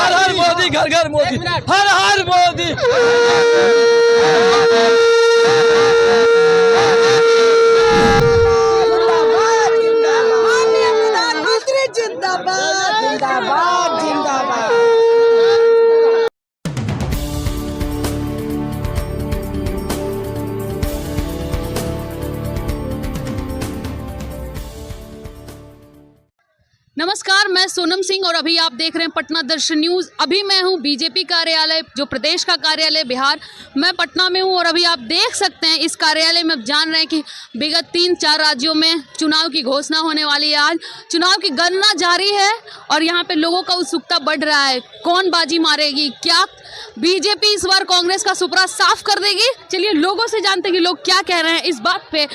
हर हर मोदी, घर घर मोदी, हर हर मोदी। माननीय प्रधानमंत्री जिंदाबाद, जिंदाबाद, जिंदाबाद। नमस्कार, मैं सोनम सिंह और अभी आप देख रहे हैं पटना दर्शन न्यूज़। अभी मैं हूं बीजेपी कार्यालय, जो प्रदेश का कार्यालय बिहार, मैं पटना में हूं और अभी आप देख सकते हैं इस कार्यालय में। आप जान रहे हैं कि विगत 3-4 राज्यों में चुनाव की घोषणा होने वाली है। आज चुनाव की गणना जारी है और यहाँ पे लोगों का उत्सुकता बढ़ रहा है। कौन बाजी मारेगी? क्या बीजेपी इस बार कांग्रेस का सुपड़ा साफ कर देगी? चलिए लोगों से जानते हैं कि लोग क्या कह रहे हैं इस बात पे।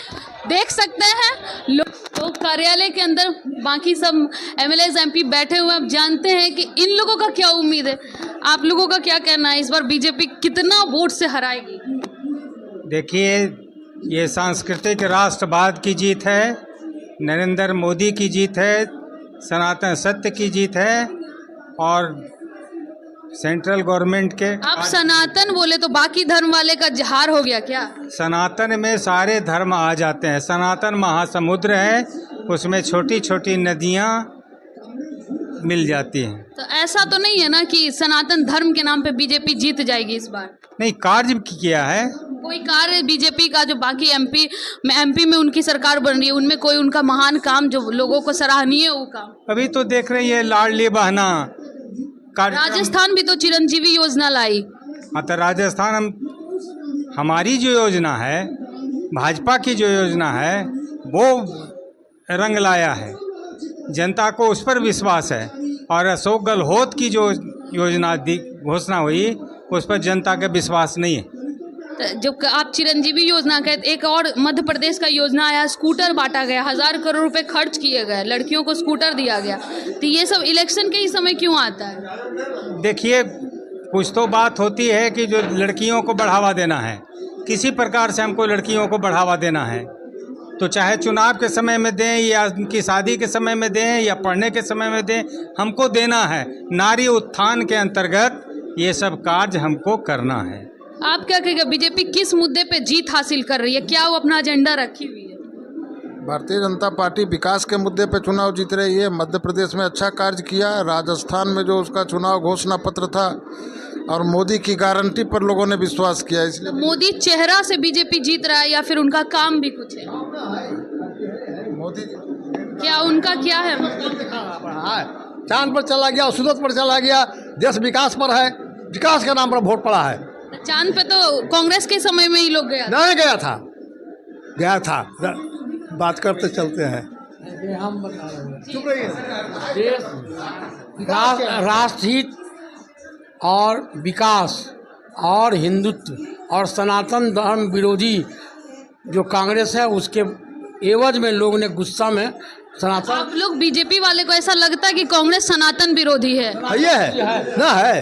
देख सकते हैं लोग तो कार्यालय के अंदर बाकी सब एमएलए एमपी बैठे हुए हैं। अब जानते हैं कि इन लोगों का क्या उम्मीद है। आप लोगों का क्या कहना है, इस बार बीजेपी कितना वोट से हराएगी? देखिए, ये सांस्कृतिक राष्ट्रवाद की जीत है, नरेंद्र मोदी की जीत है, सनातन सत्य की जीत है और सेंट्रल गवर्नमेंट के। आप सनातन बोले तो बाकी धर्म वाले का जहार हो गया क्या? सनातन में सारे धर्म आ जाते हैं। सनातन महासमुद्र है, उसमें छोटी छोटी नदियाँ मिल जाती हैं। तो ऐसा तो नहीं है ना कि सनातन धर्म के नाम पे बीजेपी जीत जाएगी इस बार? नहीं, कार्य किया है कोई कार्य बीजेपी का जो बाकी एमपी में उनकी सरकार बन रही है, उनमें कोई उनका महान काम जो लोगों को सराहनीय है वो काम? अभी तो देख रहे हैं लाडली बहना राजस्थान भी तो चिरंजीवी योजना लाई। हाँ, तो राजस्थान हमारी जो योजना है, भाजपा की जो योजना है, वो रंग लाया है। जनता को उस पर विश्वास है और अशोक गहलोत की जो योजना घोषणा हुई, उस पर जनता का विश्वास नहीं है। तो जो आप चिरंजीवी योजना के, एक और मध्य प्रदेश का योजना आया, स्कूटर बांटा गया, 1000 करोड़ रुपए खर्च किए गए, लड़कियों को स्कूटर दिया गया। तो ये सब इलेक्शन के ही समय क्यों आता है? देखिए, कुछ तो बात होती है कि जो लड़कियों को बढ़ावा देना है, किसी प्रकार से हमको लड़कियों को बढ़ावा देना है, तो चाहे चुनाव के समय में दें या उनकी शादी के समय में दें या पढ़ने के समय में दें, हमको देना है। नारी उत्थान के अंतर्गत ये सब कार्य हमको करना है। आप क्या कहेंगे, बीजेपी किस मुद्दे पे जीत हासिल कर रही है? क्या वो अपना एजेंडा रखी हुई है? भारतीय जनता पार्टी विकास के मुद्दे पे चुनाव जीत रही है। मध्य प्रदेश में अच्छा कार्य किया, राजस्थान में जो उसका चुनाव घोषणा पत्र था और मोदी की गारंटी पर लोगों ने विश्वास किया, इसलिए मोदी चेहरा से बीजेपी जीत रहा है या फिर उनका काम भी कुछ है? मोदी क्या उनका क्या है? चांद पर चला गया, सूरज पर चला गया, देश विकास पर है, विकास के नाम पर वोट पड़ा है। चांद पे तो कांग्रेस के समय में ही लोग गया। नहीं गया था, बात करते चलते हैं। चुप रहिए। राष्ट्रहित और विकास और हिंदुत्व और सनातन धर्म विरोधी जो कांग्रेस है, उसके एवज में लोग ने गुस्सा में सनातन। आप लोग बीजेपी वाले को ऐसा लगता है कि कांग्रेस सनातन विरोधी है? ये है ना, है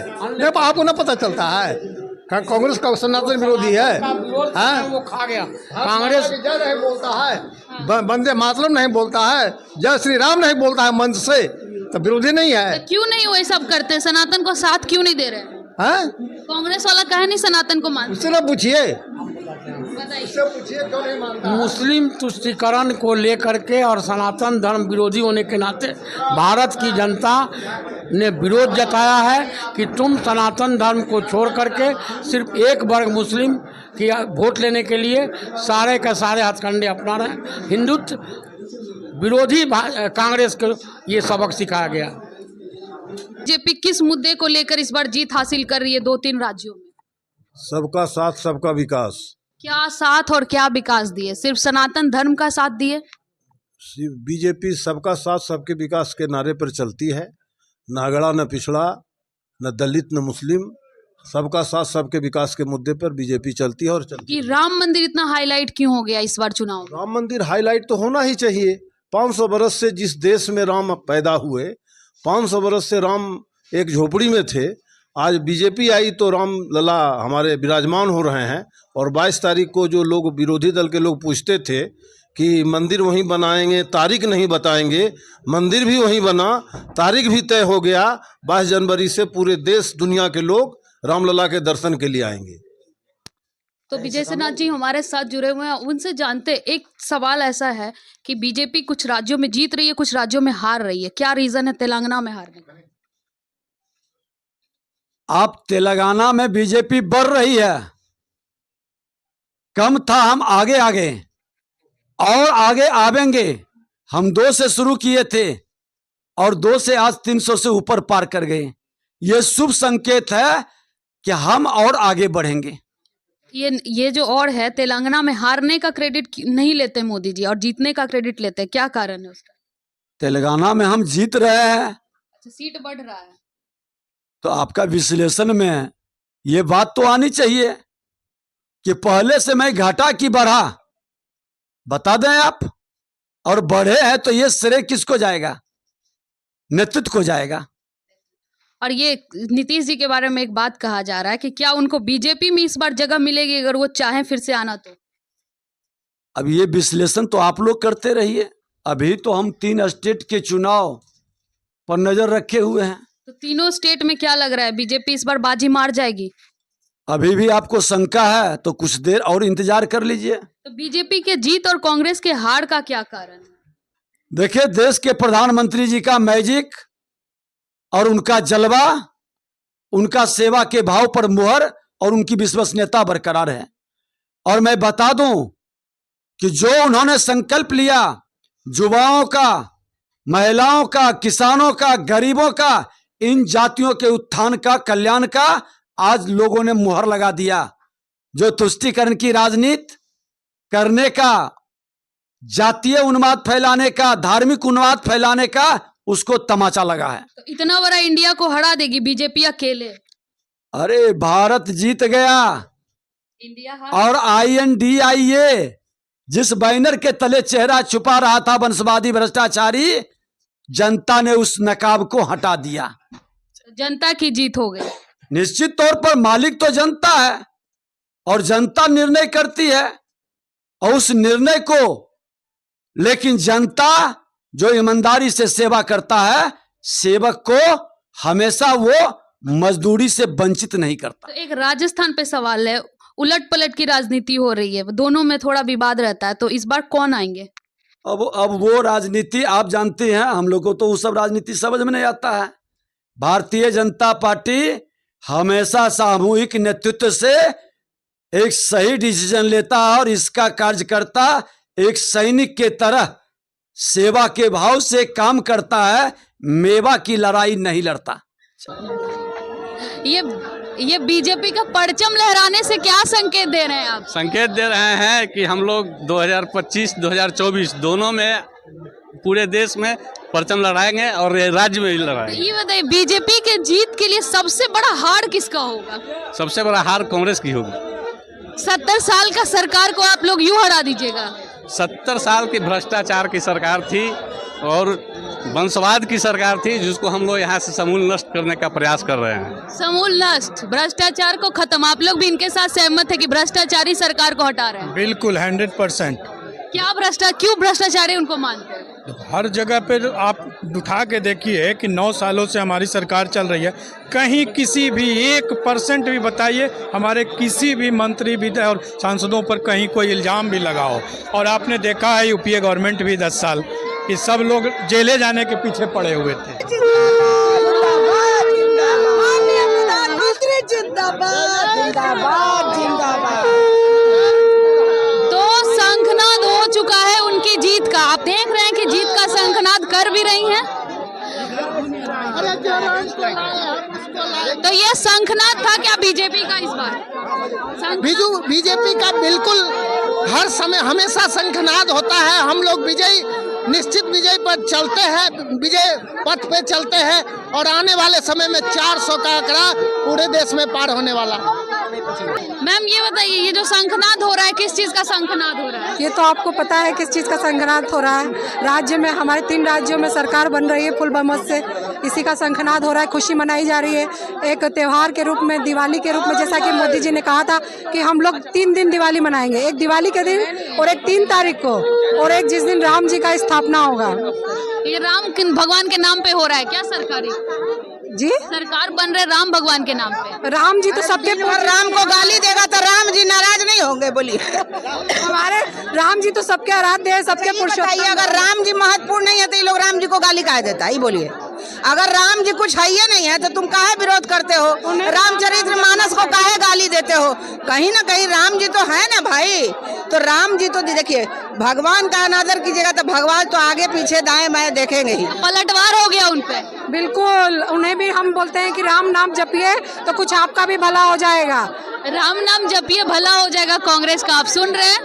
आपको ना पता चलता है कांग्रेस का सनातन विरोधी है। वो खा गया। कांग्रेस जय नहीं बोलता है, वंदे मातरम नहीं बोलता है, जय श्री राम नहीं बोलता है मंच से, तो विरोधी नहीं है। तो क्यों नहीं वो ये सब करते हैं? सनातन को साथ क्यों नहीं दे रहे हैं? कांग्रेस वाला कहे नहीं सनातन को मानते? उससे ना पूछिए, क्यों नहीं मानता। मुस्लिम तुष्टीकरण को लेकर के और सनातन धर्म विरोधी होने के नाते भारत की जनता ने विरोध जताया है कि तुम सनातन धर्म को छोड़ करके सिर्फ एक वर्ग मुस्लिम की वोट लेने के लिए सारे के सारे हथकंडे अपना रहे हैं। हिंदुत्व विरोधी कांग्रेस को ये सबक सिखाया गया। बीजेपी किस मुद्दे को लेकर इस बार जीत हासिल कर रही है 2-3 राज्यों में? सबका साथ, सबका विकास। क्या साथ और क्या विकास दिए? सिर्फ सनातन धर्म का साथ दिए? बीजेपी सबका साथ सबके विकास के नारे पर चलती है। न अगड़ा न पिछड़ा, न दलित न मुस्लिम, सबका साथ सबके विकास के मुद्दे पर बीजेपी चलती है और चलती है। कि राम मंदिर इतना हाईलाइट क्यों हो गया इस बार चुनाव में? राम मंदिर हाईलाइट तो होना ही चाहिए। 500 बरस से जिस देश में राम पैदा हुए, 500 बरस से राम एक झोपड़ी में थे, आज बीजेपी आई तो राम लला हमारे विराजमान हो रहे हैं। और 22 तारीख को जो लोग विरोधी दल के लोग पूछते थे कि मंदिर वहीं बनाएंगे, तारीख नहीं बताएंगे। मंदिर भी वहीं बना, तारीख भी तय हो गया। 22 जनवरी से पूरे देश दुनिया के लोग रामलला के दर्शन के लिए आएंगे। तो विजय सिन्हा जी हमारे साथ जुड़े हुए हैं, उनसे जानते हैं। एक सवाल ऐसा है कि बीजेपी कुछ राज्यों में जीत रही है, कुछ राज्यों में हार रही है, क्या रीजन है तेलंगाना में हारने का? आप तेलंगाना में बीजेपी बढ़ रही है, कम था, हम आगे आगे और आगे आवेंगे। हम 2 से शुरू किए थे और 2 से आज 300 से ऊपर पार कर गए। ये शुभ संकेत है कि हम और आगे बढ़ेंगे। ये जो और है, तेलंगाना में हारने का क्रेडिट नहीं लेते मोदी जी और जीतने का क्रेडिट लेते हैं, क्या कारण है उसका? तेलंगाना में हम जीत रहे हैं। अच्छा, सीट बढ़ रहा है तो आपका विश्लेषण में ये बात तो आनी चाहिए कि पहले से मैं घाटा की बढ़ा, बता दें आप। और बढ़े हैं तो ये श्रेय किसको जाएगा? नेतृत्व को जाएगा। और ये नीतीश जी के बारे में एक बात कहा जा रहा है कि क्या उनको बीजेपी में इस बार जगह मिलेगी अगर वो चाहें फिर से आना तो? अब ये विश्लेषण तो आप लोग करते रहिए। अभी तो हम 3 स्टेट के चुनाव पर नजर रखे हुए हैं। तो तीनों स्टेट में क्या लग रहा है, बीजेपी इस बार बाजी मार जाएगी? अभी भी आपको शंका है तो कुछ देर और इंतजार कर लीजिए। तो बीजेपी के जीत और कांग्रेस के हार का क्या कारण है? देखिए, देश के प्रधानमंत्री जी का मैजिक और उनका जलवा, उनका सेवा के भाव पर मुहर और उनकी विश्वसनीयता बरकरार है। और मैं बता दूं कि जो उन्होंने संकल्प लिया युवाओं का, महिलाओं का, किसानों का, गरीबों का, इन जातियों के उत्थान का, कल्याण का, आज लोगों ने मुहर लगा दिया। जो तुष्टीकरण की राजनीति करने का, जातीय उन्माद फैलाने का, धार्मिक उन्माद फैलाने का, उसको तमाचा लगा है। तो इतना बड़ा इंडिया को हरा देगी बीजेपी अकेले? अरे भारत जीत गया। इंडिया और INDIA जिस बैनर के तले चेहरा छुपा रहा था वंशवादी भ्रष्टाचारी, जनता ने उस नकाब को हटा दिया। जनता की जीत हो गई। निश्चित तौर पर मालिक तो जनता है और जनता निर्णय करती है, और उस निर्णय को लेकिन जनता जो ईमानदारी से सेवा करता है, सेवक को हमेशा वो मजदूरी से वंचित नहीं करता। तो एक राजस्थान पे सवाल है, उलट पलट की राजनीति हो रही है, दोनों में थोड़ा विवाद रहता है, तो इस बार कौन आएंगे? अब वो राजनीति आप जानते हैं, हम लोग को तो वो सब राजनीति समझ में नहीं आता है। भारतीय जनता पार्टी हमेशा सामूहिक नेतृत्व से एक सही डिसीजन लेता है और इसका कार्यकर्ता एक सैनिक के तरह सेवा के भाव से काम करता है, मेवा की लड़ाई नहीं लड़ता। ये बीजेपी का परचम लहराने से क्या संकेत दे रहे हैं आप? संकेत दे रहे हैं कि हम लोग 2025-2024 दोनों में पूरे देश में परचम लड़ाएंगे और राज्य में भी लड़ाएंगे। ये बताइए, बीजेपी के जीत के लिए सबसे बड़ा हार किसका होगा? सबसे बड़ा हार कांग्रेस की होगी। 70 साल का सरकार को आप लोग यूं हरा दीजिएगा? 70 साल की भ्रष्टाचार की सरकार थी और वंशवाद की सरकार थी, जिसको हम लोग यहाँ से समूल नष्ट करने का प्रयास कर रहे हैं। समूल नष्ट, भ्रष्टाचार को खत्म। आप लोग भी इनके साथ सहमत है कि भ्रष्टाचारी सरकार को हटा रहे हैं? बिल्कुल 100%। क्यों भ्रष्टाचारी उनको मानते हैं? हर जगह पे आप उठा के देखिए कि 9 सालों से हमारी सरकार चल रही है, कहीं किसी भी 1% भी बताइए हमारे किसी भी मंत्री भी और सांसदों पर कहीं कोई इल्ज़ाम भी लगा हो। और आपने देखा है यूपीए गवर्नमेंट भी 10 साल कि सब लोग जेले जाने के पीछे पड़े हुए थे। प्रधानमंत्री जिंदाबाद जिंदाबाद जिंदाबाद। तो शंखनाद हो चुका है उनकी जीत का। आप देख रहे हैं कि जीत का शंखनाद कर भी रही हैं। तो ये शंखनाद था क्या बीजेपी का इस बार? बीजेपी का बिल्कुल हर समय हमेशा शंखनाद होता है। हम लोग निश्चित विजय पर चलते हैं, विजय पथ पे चलते हैं और आने वाले समय में 400 का आंकड़ा पूरे देश में पार होने वाला। मैम ये बताइए, ये जो शंखनाद हो रहा है, किस चीज का शंखनाद हो रहा है? ये तो आपको पता है किस चीज़ का शंखनाद हो रहा है। राज्य में हमारे 3 राज्यों में सरकार बन रही है फुल बहुमत से, इसी का शंखनाद हो रहा है, खुशी मनाई जा रही है एक त्यौहार के रूप में, दिवाली के रूप में। जैसा कि मोदी जी ने कहा था कि हम लोग 3 दिन दिवाली मनाएंगे, एक दिवाली के दिन और एक 3 तारीख को, और एक जिस दिन राम जी का स्थापना होगा। ये राम भगवान के नाम पे हो रहा है क्या सरकारी? जी, सरकार बन रहे राम भगवान के नाम पे। राम जी तो सबके, राम को गाली देगा तो राम जी नाराज नहीं होंगे? बोलिए। हमारे राम जी तो सबके आराध्य है, सबके पुरुषोत्तम। अगर राम जी महत्वपूर्ण नहीं है तो ये लोग राम जी को गाली काहे देता है? बोलिए। अगर राम जी कुछ है ही नहीं है तो तुम काहे विरोध करते हो? रामचरित्र मानस को काहे गाली देते हो? कहीं ना कहीं राम जी तो है ना भाई। तो राम जी तो देखिए, भगवान का अनादर कीजिएगा तो भगवान तो आगे पीछे दाएं बाएं देखेंगे ही। पलटवार हो गया उनपे। बिल्कुल, उन्हें भी हम बोलते हैं कि राम नाम जपिए तो कुछ आपका भी भला हो जाएगा। राम नाम जपिए भला हो जाएगा कांग्रेस का। आप सुन रहे हैं।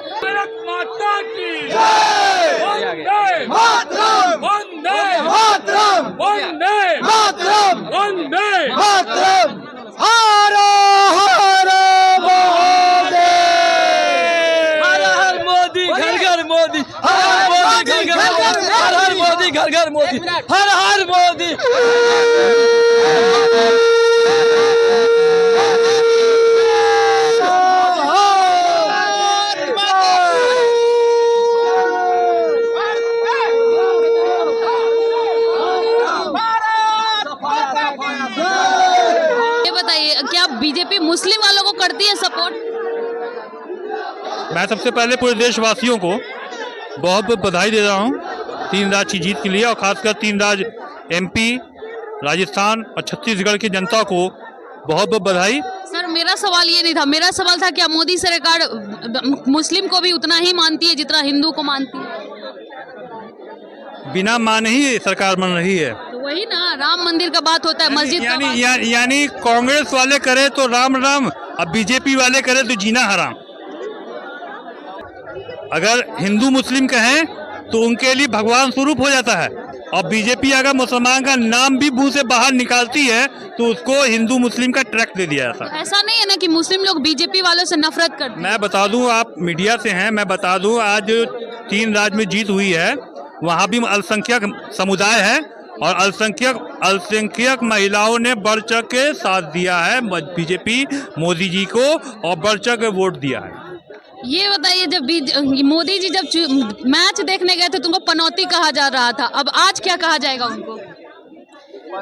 मोदी घर घर मोदी, हर हर मोदी, घर घर मोदी, हर हर मोदी। ये बताइए, क्या बीजेपी मुस्लिम वालों को करती है सपोर्ट? मैं सबसे पहले पूरे देशवासियों को बहुत बहुत बधाई दे रहा हूँ 3 राज्य की जीत के लिए, और खासकर 3 राज्य MP, राजस्थान और छत्तीसगढ़ की जनता को बहुत बहुत बधाई। सर, मेरा सवाल ये नहीं था। मेरा सवाल था क्या मोदी सरकार मुस्लिम को भी उतना ही मानती है जितना हिंदू को मानती है? बिना माने ही सरकार बन रही है। तो वही ना, राम मंदिर का बात होता है, मस्जिद का बात। यानी कांग्रेस वाले करे तो राम राम, अब बीजेपी वाले करे तो जीना हराम। अगर हिंदू मुस्लिम कहें तो उनके लिए भगवान स्वरूप हो जाता है, और बीजेपी अगर मुसलमान का नाम भी मुंह से बाहर निकालती है तो उसको हिंदू मुस्लिम का ट्रैक दे दिया जाता है। ऐसा नहीं है ना कि मुस्लिम लोग बीजेपी वालों से नफरत करते हैं? मैं बता दूं, आप मीडिया से हैं, मैं बता दूं, आज 3 राज्य में जीत हुई है, वहाँ भी अल्पसंख्यक समुदाय है, और अल्पसंख्यक महिलाओं ने बढ़ चढ़ के साथ दिया है बीजेपी मोदी जी को, और बढ़ चढ़ के वोट दिया है। ये बताइए, जब मोदी जी जब मैच देखने गए थे तो उनको पनौती कहा जा रहा था, अब आज क्या कहा जाएगा उनको?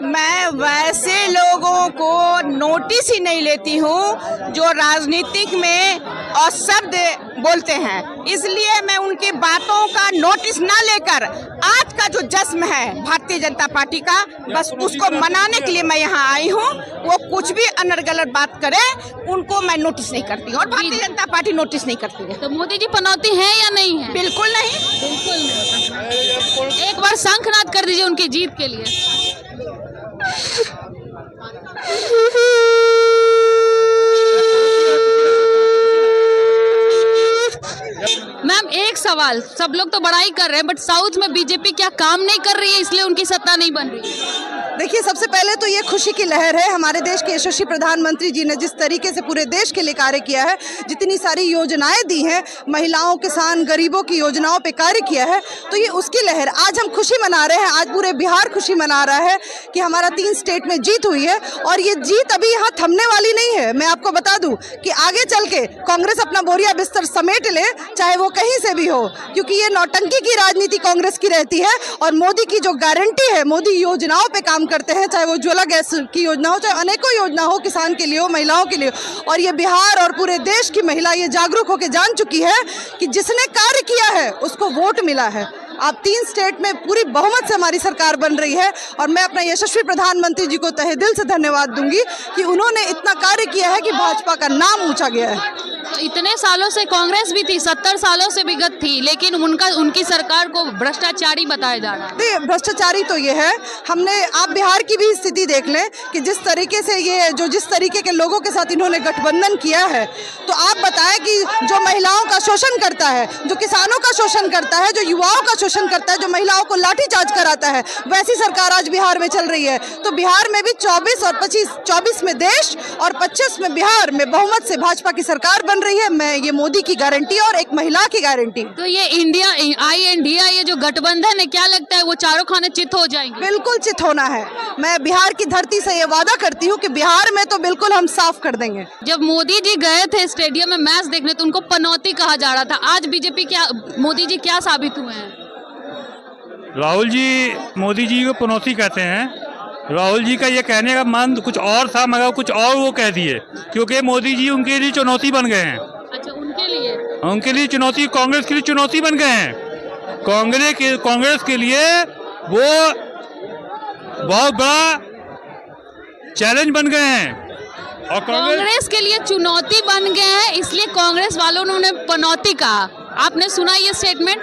मैं वैसे लोगों को नोटिस ही नहीं लेती हूँ जो राजनीतिक में और शब्द बोलते हैं, इसलिए मैं उनकी बातों का नोटिस ना लेकर आज का जो जश्न है भारतीय जनता पार्टी का, बस उसको मनाने के लिए मैं यहाँ आई हूँ। वो कुछ भी अनर्गलत बात करे उनको मैं नोटिस नहीं करती हूँ, और भारतीय जनता पार्टी नोटिस नहीं करती है। तो मोदी जी पनौती है या नहीं है? बिल्कुल नहीं, बिल्कुल नहीं। एक बार शंखनाद कर दीजिए उनकी जीत के लिए। मैम, एक सवाल, सब लोग तो बड़ाई कर रहे हैं बट साउथ में बीजेपी क्या काम नहीं कर रही है इसलिए उनकी सत्ता नहीं बन रही? देखिए, सबसे पहले तो ये खुशी की लहर है, हमारे देश के यशस्वी प्रधानमंत्री जी ने जिस तरीके से पूरे देश के लिए कार्य किया है, जितनी सारी योजनाएं दी हैं, महिलाओं, किसान, गरीबों की योजनाओं पे कार्य किया है, तो ये उसकी लहर। आज हम खुशी मना रहे हैं, आज पूरे बिहार खुशी मना रहा है कि हमारा 3 स्टेट में जीत हुई है, और ये जीत अभी यहाँ थमने वाली नहीं है। मैं आपको बता दूं कि आगे चल के कांग्रेस अपना बोरिया बिस्तर समेट ले, चाहे वो कहीं से भी हो, क्योंकि ये नौटंकी की राजनीति कांग्रेस की रहती है, और मोदी की जो गारंटी है, मोदी योजनाओं पे काम करते हैं, चाहे वो ज्वाला गैस की योजना हो, चाहे अनेकों योजना हो, किसान के लिए हो, महिलाओं के लिए, और ये बिहार और पूरे देश की महिला ये जागरूक होकर जान चुकी है कि जिसने कार्य किया है उसको वोट मिला है। अब 3 स्टेट में पूरी बहुमत से हमारी सरकार बन रही है, और मैं अपना यशस्वी प्रधानमंत्री जी को तहे दिल से धन्यवाद दूंगी कि उन्होंने इतना कार्य किया है कि भाजपा का नाम ऊंचा गया है। तो इतने सालों से कांग्रेस भी थी, 70 सालों से विगत थी, लेकिन उनकी सरकार को भ्रष्टाचारी बताया जा रहा है। भ्रष्टाचारी तो ये है, हमने, आप बिहार की भी स्थिति देख लें कि जिस तरीके से ये जिस तरीके के लोगों के साथ इन्होंने गठबंधन किया है, तो आप बताएं कि जो महिलाओं का शोषण करता है, जो किसानों का शोषण करता है, जो युवाओं का शोषण करता है, जो महिलाओं को लाठीचार्ज कराता है, वैसी सरकार आज बिहार में चल रही है। तो बिहार में भी 24 में देश और 25 में बिहार में बहुमत से भाजपा की सरकार बन रही है। मैं ये मोदी की गारंटी और एक महिला की गारंटी। तो ये इंडिया INDA ये जो गठबंधन है, क्या लगता है वो चारों खाने चित हो जाएंगे? बिल्कुल चित होना है। मैं बिहार की धरती से ये वादा करती हूँ कि बिहार में तो बिल्कुल हम साफ कर देंगे। जब मोदी जी गए थे स्टेडियम में मैच देखने तो उनको पनौती कहा जा रहा था, आज बीजेपी क्या, मोदी जी क्या साबित हुए हैं? राहुल जी मोदी जी को पनौती कहते हैं। राहुल जी का ये कहने का मन कुछ और था, मगर कुछ और वो कह दिए, क्योंकि मोदी जी उनके लिए चुनौती बन गए हैं। अच्छा, उनके लिए चुनौती, कांग्रेस के लिए चुनौती बन गए हैं। कांग्रेस के लिए वो बहुत बड़ा चैलेंज बन गए हैं। और कांग्रेस के लिए चुनौती बन गए हैं, इसलिए कांग्रेस वालों ने उन्हें पनौती कहा। आपने सुना ये स्टेटमेंट?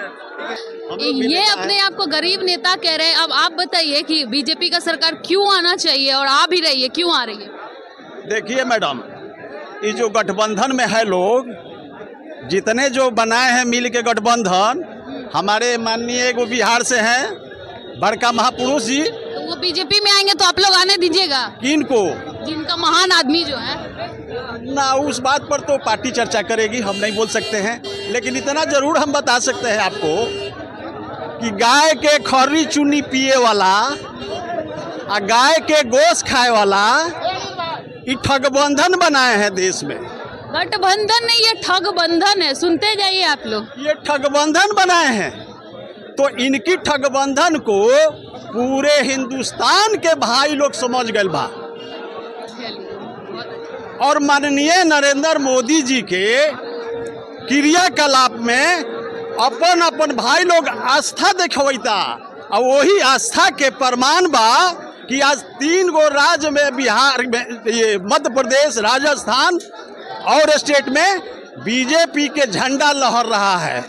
ये अपने आप को गरीब नेता कह रहे हैं। अब आप बताइए कि बीजेपी का सरकार क्यों आना चाहिए और आ भी रही है, क्यों आ रही है? देखिए मैडम, ये जो गठबंधन में है, लोग जितने जो बनाए हैं मिल के गठबंधन, हमारे माननीय वो बिहार से हैं बड़का महापुरुष जी, तो वो बीजेपी में आएंगे तो आप लोग आने दीजिएगा? किनको? जिनका महान आदमी जो है ना, उस बात पर तो पार्टी चर्चा करेगी, हम नहीं बोल सकते हैं। लेकिन इतना जरूर हम बता सकते हैं आपको कि गाय के खरी चुनी पिए वाला और गाय के गोश्त खाए वाला ये ठगबंधन बनाए हैं देश में। गठबंधन नहीं, ये ठगबंधन है। सुनते जाइए आप लोग। ये ठगबंधन बनाए हैं, तो इनकी ठगबंधन को पूरे हिंदुस्तान के भाई लोग समझ गए बा। और माननीय नरेंद्र मोदी जी के क्रियाकलाप में अपन अपन भाई लोग आस्था दिखवैता, और वही आस्था के प्रमाण बा कि आज 3 गो राज्य में, बिहार में, ये मध्य प्रदेश, राजस्थान और स्टेट में बीजेपी के झंडा लहर रहा है।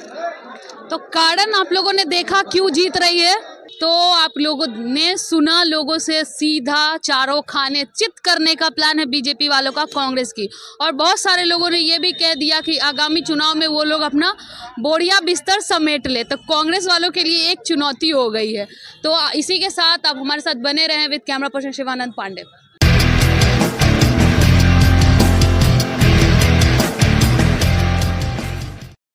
तो कारण आप लोगों ने देखा क्यों जीत रही है। तो आप लोगों ने सुना, लोगों से सीधा चारों खाने चित करने का प्लान है बीजेपी वालों का, कांग्रेस की। और बहुत सारे लोगों ने ये भी कह दिया कि आगामी चुनाव में वो लोग अपना बोरिया बिस्तर समेट ले। तो कांग्रेस वालों के लिए एक चुनौती हो गई है। तो इसी के साथ आप हमारे साथ बने रहें with camera person Shivanand Pandey.